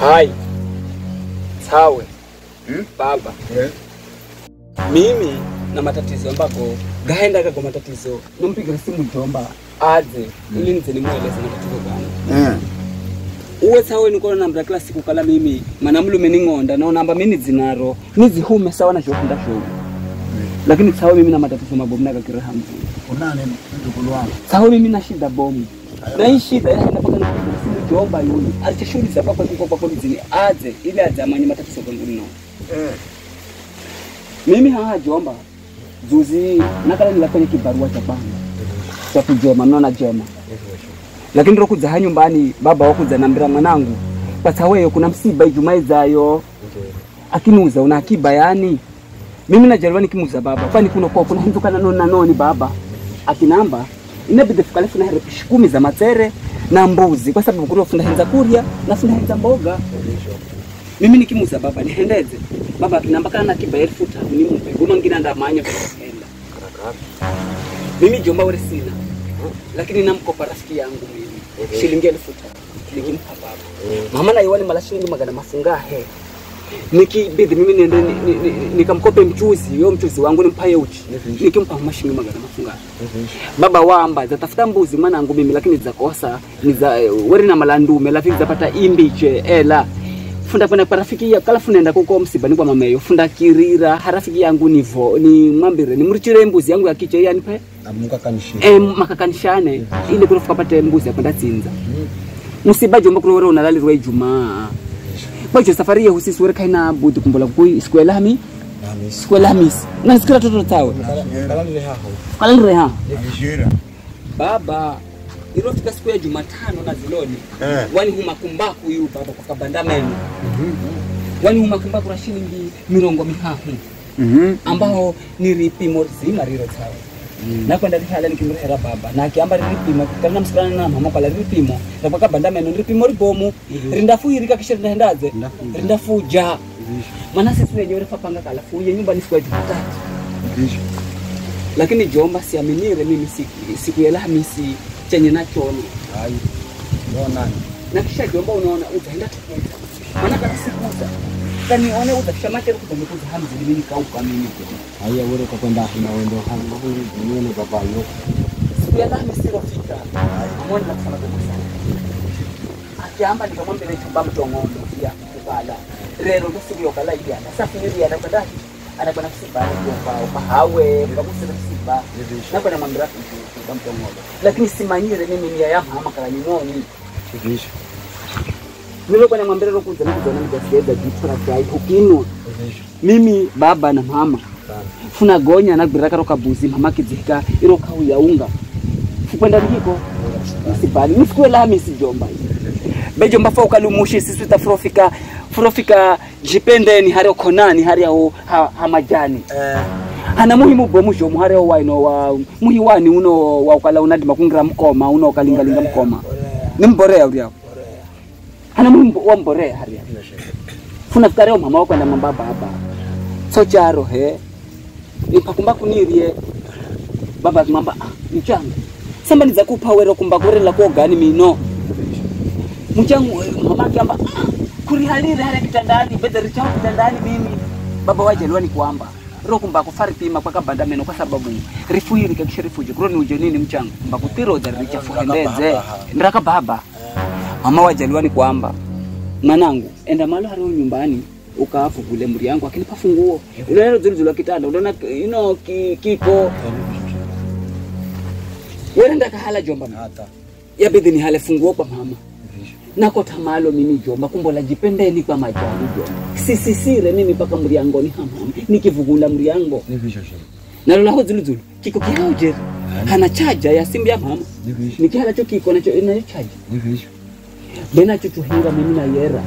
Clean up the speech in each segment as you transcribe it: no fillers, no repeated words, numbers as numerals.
Hai. Sawe. Baba. Mimi na matatizo ambako gaenda kwa matatizo. Nimpiga simu Jomba aje ili nize nimueleze matatizo gani. Uwe sawe niko na namba kila siku kala mimi manamlume ningonda naona namba mimi zinaro nizihume sawa na shokunda show. Lakini sawa mimi na matatizo mabomu na kakiraha mzuri. Unane ndugu wangu. Sawa mimi na shida bomu. Na hii shida inaenda paka na simu Jomba yule. Alichashuri sababu kwa polisi aje ili azamani matatizo kwangu nino. Mimi Jomba juzi nakala nilafanya kibarua cha banga. Cha kujema naona jema. Lakini ndio kuja nyumbani baba wako zanambira mwanangu. Pata wewe kuna msiba Ijumaa ijayo. Akinuza una akiba yani. Mimi najaliwa nikimuza baba. Kwani kuna mtu kana noni baba. Akinamba inabidi fukale funa hera 10 za matere na mbuzi kwa sababu kuna funa henza kuria na funa henza mboga. Mimi nikimuza baba nihendeze. Baba akinamba kana akiba 1000 nimpe. Goma ngina ndamanya kwenda. Mimi Jomba wale sina. Lakini namkopa rafiki yangu mimi shilingi 1000 nikimpa baba. Mama na iwani mala shilingi magana mafunga he. Nikibidi mimi niende nikamkope mchuzi, yeye mchuzi wangu nimpaye uchi. Nikimpa mashingi magana mafunga. Baba wamba zatafuta mbuzi mwanangu mimi lakini zakosa ni za weri na malandume rafiki zapata imbiche ela. Funda kwa rafiki ya kala funenda kuko msiba ni kwa mameyo funda kirira harafiki yangu nivo ni mwambire ni murichire mbuzi yangu ya kiche yani pe amuka kanishine makakanishane ili kurufuka pate mbuzi ya kwenda Tsinza. Msiba Jomba kuri wore unalali Ijumaa. Kwa hiyo safari ya usisi wore kaina budi kumbola kui siku elami siku elamis na sikira toto tawe kalani reha baba irofika siku ya Jumatano na ziloni wani humakumbaku yu baba kwa kabanda menu wani humakumbaku na shilingi 50 ambao ni ripimo zima riro tawe na kwenda rihala nikimrehera baba na akiamba ripimo kana msikana na mama kwa ripimo na kwa kabanda menu ripimo ribomu rindafu irika kisha ndahendaze rindafu ja maana sisi wenyewe panga kala fuye nyumba ni siku ya Jumatatu lakini Jomba siaminire mimi siku ya Alhamisi chenye nachoona. Hai. Mbona? Na kisha Jomba unaona utaenda tukuta. Maana kama sikuta. Kani one utashamake kutamekuza hamzi mimi kauka mimi. Haya wewe kwa kwenda na wendo hangu nione baba yo. Siku ya Alhamisi rafika. Mbona nakufanya kwa sana. Akiamba nikamwambia chumba mtongondo ya kubala. Rero siku ya kala ya. Sasa finiri anakwenda anakwenda kusiba kwa hawe kwa kusiba. Na kwa mambo kwa mtongondo. Lakini simanyire mimi nia ya mama kala nyoni. Kivisho. Mimi kwa namwambia roho kuza nikusiweza jitu na kai ukinwa. Mimi baba na mama. Funa gonya na biraka roka buzi mama kizika iro kau ya unga. Fukwenda ndiko. Msibali nisiku Alhamisi Jomba. Be Jomba fa ukalumushi sisi tafrofika jipendeni hari okonani hari ya hamajani. Ana muhimu bomu jomu hari waino wa muhiwani uno wa ukala unadima kungira mkoma uno kalingalinga mkoma. Nimborea uriao. Ana muhimu wa mborea hari. Funa fikare mama wako na mamba baba. So charo he. Ipakumbaku nirie baba mamba mchango. Samba niza kupa wero kumbakure la kwa gani mino. Mchango mama kiamba kuri halire hali kitandani bedari chao kitandani mimi. Baba wajelwa ni kwamba roko mbako fari pima kwa kabanda meno kwa sababu rifuiri kakishirifuji kuroni ujenini mchango mbako tiro za richa fuendeze ndraka baba mama wajaliwa ni kwamba mwanangu enda malo haro nyumbani ukaafu kule muri yangu akinipa funguo ile zilizula kitanda unaona kiko wewe ndaka hala Jomba hata yabidi ni hale funguo kwa mama nako tamalo mimi Jomba kumbola jipendeni kwa majani Jomba sisire mimi paka muri yangu ni mama nikivugula muri yangu na lola ho zilizulu kiko kiauje hana chaja ya simu ya mama nikihala cho kiko nacho ina chaja bena chuchuhinga mimi na yera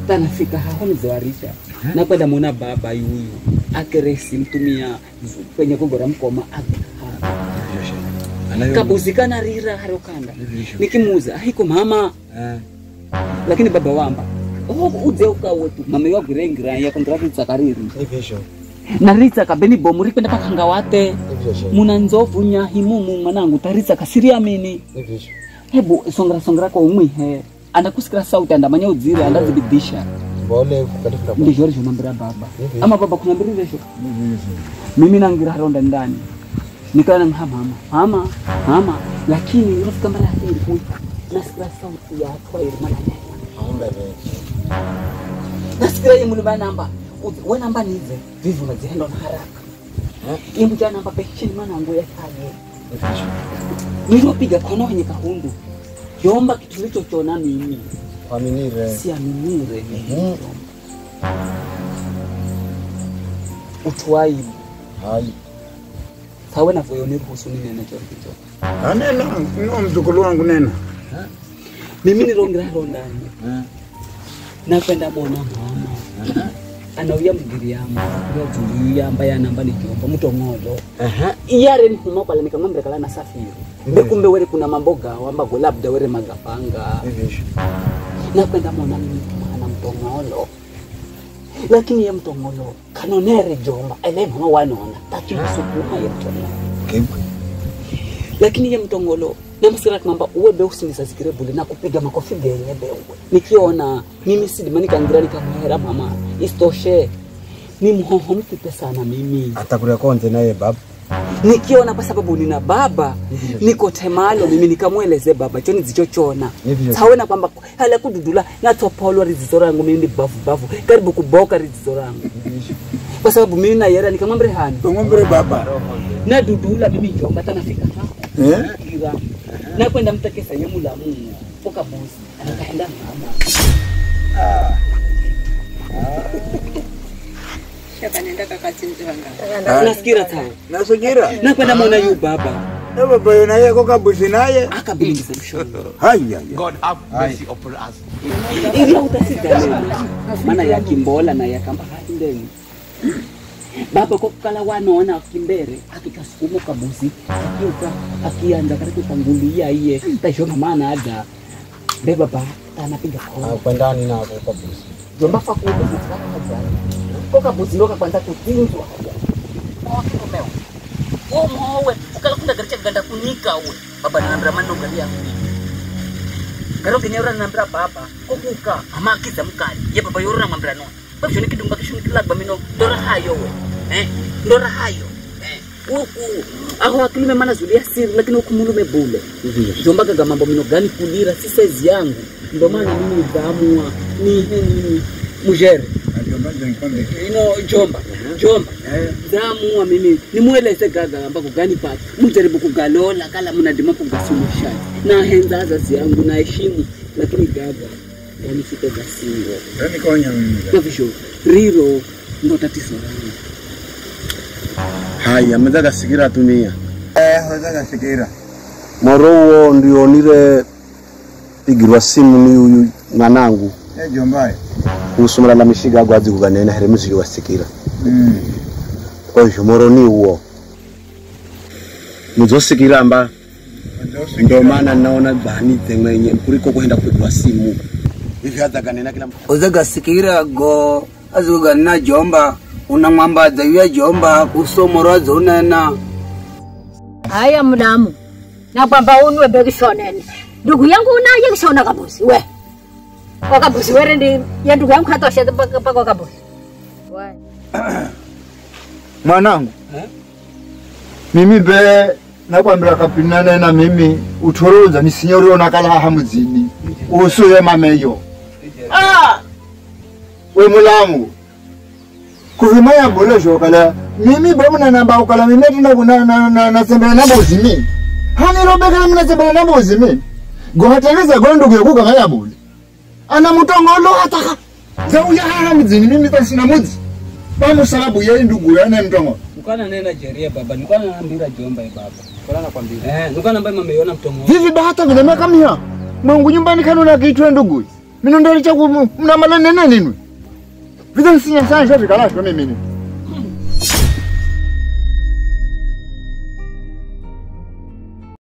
tanafika hapo nizawarisha na kwenda muona baba yuyu akeresi mtumia kwenye kugora mkoma kabuzikana rira harokanda nikimuza haiko mama lakini baba wamba uze ukawetu mama yangu rengira ya kontrati zakariri na ritsa kabeni bomuri kwenda pakanga wate muna nzovu nya himumu mwanangu taritsa kasiria mini hebu songra kwa umwi he Andakusikira sauti andamanya udzire andazibidisha. Bole kukatafuta. Ndio George unambira baba. Ama baba kuna mbiri resho. Mimi nangira haronda ndani. Nikana na mama. Lakini unafika mara hii kuita. Nasikia sauti ya kwa ile mara nene. Aomba wewe. Nasikia yeye mlima namba. Wewe namba nize. Vivi unazienda na haraka. Imbu jana namba pekini maana ngo ya kaje. Nilipiga kono kwenye kahundu. Yomba kitu nilichokiona mimi. Aminire. Si aminire. Utwai. Hai. Sawa na voyo niruhusu nini anachokicho. Anena no mzukulu wangu nena. Mimi nirongira ndani. Napenda muona mama. Anauya mgiri yangu. Ndio ambaye anamba nikiomba mtongolo. Iyare ni huma pale nikamwambia kala na safiri. Kumbe wewe kuna mamboga wamba go labda wewe magapanga. Napenda muona mimi ana mtongolo. Lakini ya mtongolo kanonere jomba ele mama wanaona tatu sukuma ya mtongolo. Lakini ya mtongolo namsira kwamba uwe beusi nisazikire bule na kupiga makofi genye bewe. Nikiona mimi sidima nikangira nikamwera mama istoshe ni mhoho mtipe sana mimi. Atakuria konze naye baba. Nikiona kwa sababu nina baba niko temalo mimi nikamweleze baba choni zichochona. Saona kwamba hala kududula na topolo rizizora yangu mimi bafu karibu kuboka rizizora yangu. Kwa sababu mimi na yera nikamwambia hani. Ngombe baba. Na dudula mimi njomba tanafika hapa. Na kwenda mtakesa yemu la Mungu. Poka bosi. Anakaenda mama. Shaka nenda kakatsinzi wanga. Nasikira tayo. Nasigira. Na kwenda muona yu baba. Na baba yona yako kabusi naye. Akabilingiza mshono. Haya. God have mercy upon us. Ila utasida leo. Maana ya kimbola na ya kamba ndeni. Baba kwa kala wanaona kimbere akikasukumo kabusi akiuka akianza karibu tangulia iye tashona maana ada beba baba anapiga kwa Kwendani na kwa kabusi. jomba fa kwa kwa kabusi ndoka kwanza kutinzwa kwa kimeo mowe ukala kunda garicha ganda kunika we baba naambia manno galia garo kinyora naambia baba kukuka ama kiza mkali ye baba yora naambia no baba shoni kidumba kishoni kilagba mino dora hayo we ndora hayo huku aho akilime maana zulia siri lakini huku mulume bule jomba gaga mambo mino gani kulira si size yangu ndo maana mimi nizaamua ni mujere jomba zaamua mimi nimueleze gaga ambako gani pati mujaribu kugalola kala mnadima kugasumisha na henza azazi yangu na heshimu lakini gaga yani siko gasingo Nani konya mimi. Navisho riro ndo tatizo langu. Haya mzaka sigira tumia. Wazaka sigira. Morowo ndio nile pigirwa simu ni huyu mwanangu. Jomba. Kusumala na mishiga gwazi kuganena here muziki wa sikira. Kwa hivyo moro ni huo. Muzosikira amba ndio maana naona bani mwenye kuliko kwenda kupigwa simu. Hivi hata kanena kila mtu. Ozaga sikira go azuga na jomba unamwamba dhawiya jomba kusomoro zonena. Haya mdamu. Na kwamba unwe bekishonene. Ndugu yangu unaje kishona kabusi we. Kwa kabusi wewe ndi ya ndugu yangu hatosha kwa kabusi. Wewe. Mwanangu. Mimi be nakwambira kapinana na mimi utoroza nisinyori onakala hamuzini. Usuye mameyo. We mulamu. Kuvimaya bolesho kala mimi bomuna namba ukala mimi na sembele namba uzimi. Hani robeka mimi sembele namba uzimi. Go hateleza go ndugu yako kaya bole. Ana mutongolo hata. Zauya hamuzini mimi tasina muzi. Bamu sababu yeye ndugu yana mtongo. Nukana nena jeria baba, nukana naambira jomba baba. Kola nakwambia. Nukana ambaye mameiona mtongo. Vivi bahata vile mekamia. Mungu nyumbani kanuna kitu ndugu. Mimi ndo licha mna malene nini? Vipi sinya sana shafika la mimi.